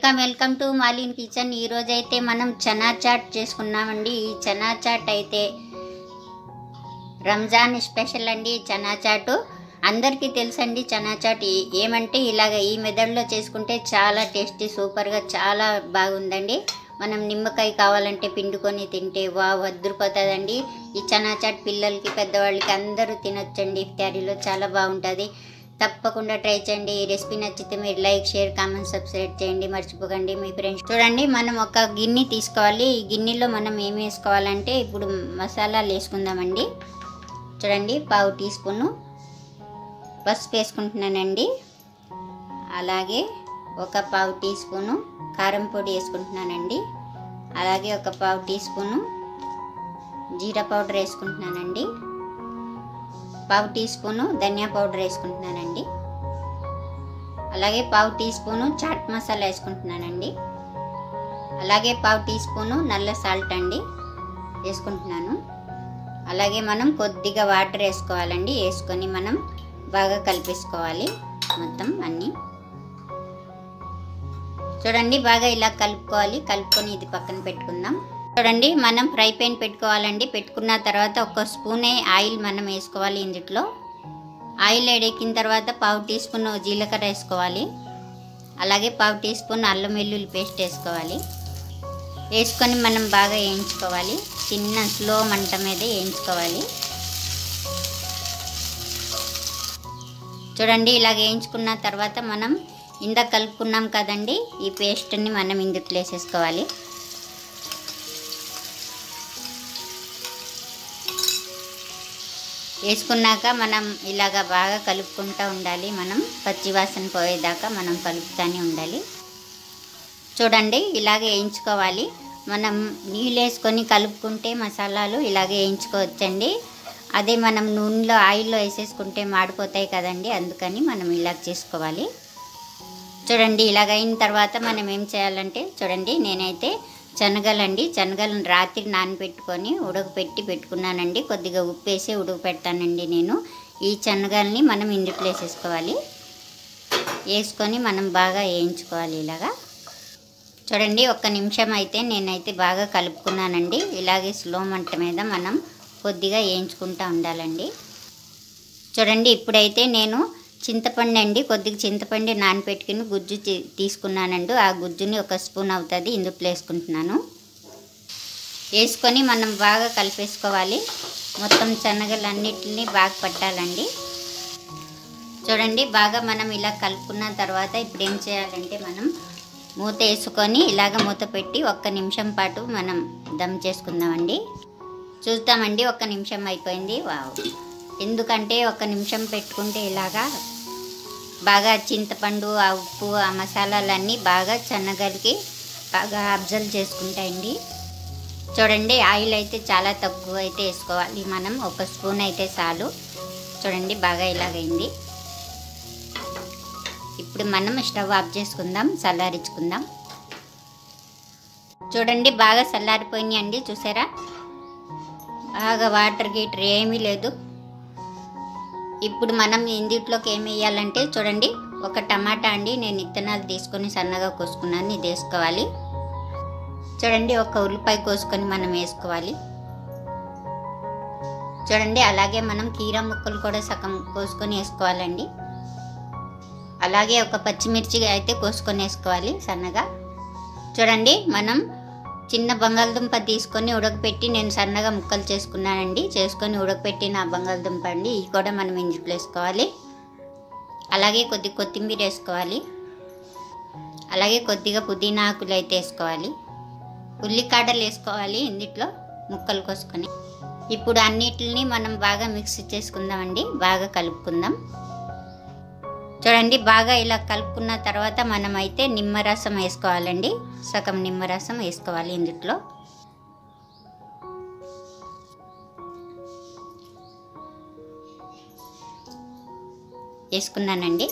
Welcome to మాలిన్ kitchen. ఈ రోజు అయితే మనం చనా చాట్ చేసుకున్నామండి. ఈ చనా చాట్ అయితే రంజాన్ స్పెషల్ అండి. చనా చాట్ అందరికీ తెలుసండి. చనా చాట్ ఏమంటే ఇలాగ ఈ మెథడ్లో చేసుకుంటే చాలా టేస్టీ సూపర్గా చాలా బాగుందండి. మనం నిమ్మకాయ కావాలంటే పిండుకొని తింటే అదిరిపోతుందండి. ఈ చనా చాట్ పిల్లలకి పెద్దవాళ్ళకి అందరూ తినొచ్చండి. ఇఫ్తారీలో చాలా బాగుంటుంది. తప్పకుండా ట్రై చేయండి. ఈ రెసిపీ నచ్చితే మీరు లైక్, షేర్, కామెంట్, సబ్స్క్రైబ్ చేయండి. మర్చిపోకండి మీ ఫ్రెండ్స్. చూడండి, మనం ఒక గిన్నె తీసుకోవాలి. ఈ గిన్నెలో మనం ఏం వేసుకోవాలంటే ఇప్పుడు మసాలాలు వేసుకుందామండి. చూడండి, పావు టీ స్పూను పసుపు వేసుకుంటున్నానండి. అలాగే ఒక పావు టీ స్పూను కారం పొడి వేసుకుంటున్నానండి. అలాగే ఒక పావు టీ స్పూను జీరా పౌడర్ వేసుకుంటున్నానండి. పావు టీ స్పూను ధనియా పౌడర్ వేసుకుంటున్నానండి. అలాగే పావు టీ స్పూను చాట్ మసాలా వేసుకుంటున్నానండి. అలాగే పావు టీ స్పూను నల్ల సాల్ట్ అండి వేసుకుంటున్నాను. అలాగే మనం కొద్దిగా వాటర్ వేసుకోవాలండి. వేసుకొని మనం బాగా కలిపేసుకోవాలి మొత్తం అన్నీ. చూడండి, బాగా ఇలా కలుపుకోవాలి. కలుపుకొని ఇది పక్కన పెట్టుకుందాం. చూడండి, మనం ఫ్రై పాన్ పెట్టుకోవాలండి. పెట్టుకున్న తర్వాత ఒక స్పూనే ఆయిల్ మనం వేసుకోవాలి. ఇందులో ఆయిల్ వేడెక్కిన తర్వాత పావు టీ స్పూన్ జీలకర్ర వేసుకోవాలి. అలాగే పావు టీ స్పూన్ అల్లం వెల్లుల్లి పేస్ట్ వేసుకోవాలి. వేసుకొని మనం బాగా వేయించుకోవాలి. చిన్న స్లో మంట మీద వేయించుకోవాలి. చూడండి, ఇలా వేయించుకున్న తర్వాత మనం ఇందాక కలుపుకున్నాం కదండి, ఈ పేస్ట్ని మనం ఇందులో వేసేసుకోవాలి. వేసుకున్నాక మనం ఇలాగ బాగా కలుపుకుంటూ ఉండాలి. మనం పచ్చివాసన పోయేదాకా మనం కలుపుతూనే ఉండాలి. చూడండి, ఇలాగే వేయించుకోవాలి. మనం నీళ్ళు వేసుకొని కలుపుకుంటే మసాలాలు ఇలాగే వేయించుకోవచ్చండి. అదే మనం నూనెలో ఆయిల్లో వేసేసుకుంటే మాడిపోతాయి కదండి, అందుకని మనం ఇలా చేసుకోవాలి. చూడండి, ఇలాగ అయిన తర్వాత మనం ఏం చేయాలంటే, చూడండి, నేనైతే శనగలను రాత్రి నానబెట్టుకొని ఉడకపెట్టి పెట్టుకున్నానండి. కొద్దిగా ఉప్పు వేసి ఉడకపెడతానండి నేను. ఈ శనగల్ని మనం ఇందులో వేసేసుకోవాలి. వేసుకొని మనం బాగా వేయించుకోవాలి ఇలాగా. చూడండి, 1 నిమిషం అయితే నేనైతే బాగా కలుపుకున్నానండి. ఇలాగే స్లో మంట మీద మనం కొద్దిగా వేయించుకుంటూ ఉండాలండి. చూడండి, ఇప్పుడైతే నేను చింతపండు అండి, కొద్దిగా చింతపండు నానబెట్టుకుని గుజ్జు తీసుకున్నానండి. ఆ గుజ్జుని 1 స్పూన్ అవుతుంది ఇందులో వేసుకుంటున్నాను. వేసుకొని మనం బాగా కలిపేసుకోవాలి. మొత్తం శనగలన్నిటిని బాగా పట్టాలండి. చూడండి, బాగా మనం ఇలా కలుపుకున్న తర్వాత ఇప్పుడు ఏం చేయాలంటే మనం మూత వేసుకొని ఇలాగ మూత పెట్టి 1 నిమిషం పాటు మనం దమ్ చేసుకుందామండి. చూద్దామండి, 1 నిమిషం అయిపోయింది. ఎందుకంటే 1 నిమిషం పెట్టుకుంటే ఇలాగా బాగా చింతపండు, ఆ ఉప్పు, ఆ మసాలాలన్నీ బాగా శనగలకి బాగా అబ్జర్వ్ చేసుకుంటాయండి. చూడండి, ఆయిల్ అయితే చాలా తక్కువ అయితే వేసుకోవాలి మనం. 1 స్పూన్ అయితే చాలు. చూడండి, బాగా ఇలాగైంది. ఇప్పుడు మనం స్టవ్ ఆఫ్ చేసుకుందాం, చల్లారించుకుందాం. చూడండి, బాగా చల్లారిపోయినాయి అండి. చూసారా, బాగా వాటర్ గీటర్ ఏమీ లేదు. ఇప్పుడు మనం ఇందులోకి ఏమి వేయాలంటే, చూడండి, 1 టమాటా అండి నేను విత్తనాలు తీసుకొని సన్నగా కోసుకున్నాను, ఇది వేసుకోవాలి. చూడండి, 1 ఉల్లిపాయ కోసుకొని మనం వేసుకోవాలి. చూడండి, అలాగే మనం కీరా ముక్కలు కూడా సగం కోసుకొని వేసుకోవాలండి. అలాగే 1 పచ్చిమిర్చి అయితే కోసుకొని వేసుకోవాలి సన్నగా. చూడండి, మనం చిన్న బంగాళదుంప తీసుకొని ఉడకపెట్టి నేను సన్నగా ముక్కలు చేసుకున్నానండి. చేసుకొని ఉడకపెట్టిన బంగాళదుంప అండి, ఇవి కూడా మనం ఇందులో వేసుకోవాలి. అలాగే కొద్దిగా కొత్తిమీర వేసుకోవాలి. అలాగే కొద్దిగా పుదీనా ఆకులు అయితే వేసుకోవాలి. ఉల్లికాడలు వేసుకోవాలి ఇందులో ముక్కలు కోసుకొని. ఇప్పుడు అన్నిటిని మనం బాగా మిక్స్ చేసుకుందామండి, బాగా కలుపుకుందాం. చూడండి, బాగా ఇలా కలుపుకున్న తర్వాత మనం అయితే నిమ్మరసం వేసుకోవాలండి. సగం నిమ్మరసం వేసుకోవాలి ఇందులో. వేసుకున్నానండి.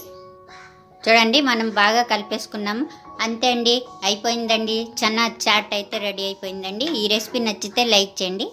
చూడండి, మనం బాగా కలిపేసుకున్నాము. అంతే అండి, అయిపోయిందండి. చనా చాట్ అయితే రెడీ అయిపోయిందండి. ఈ రెసిపీ నచ్చితే లైక్ చేయండి.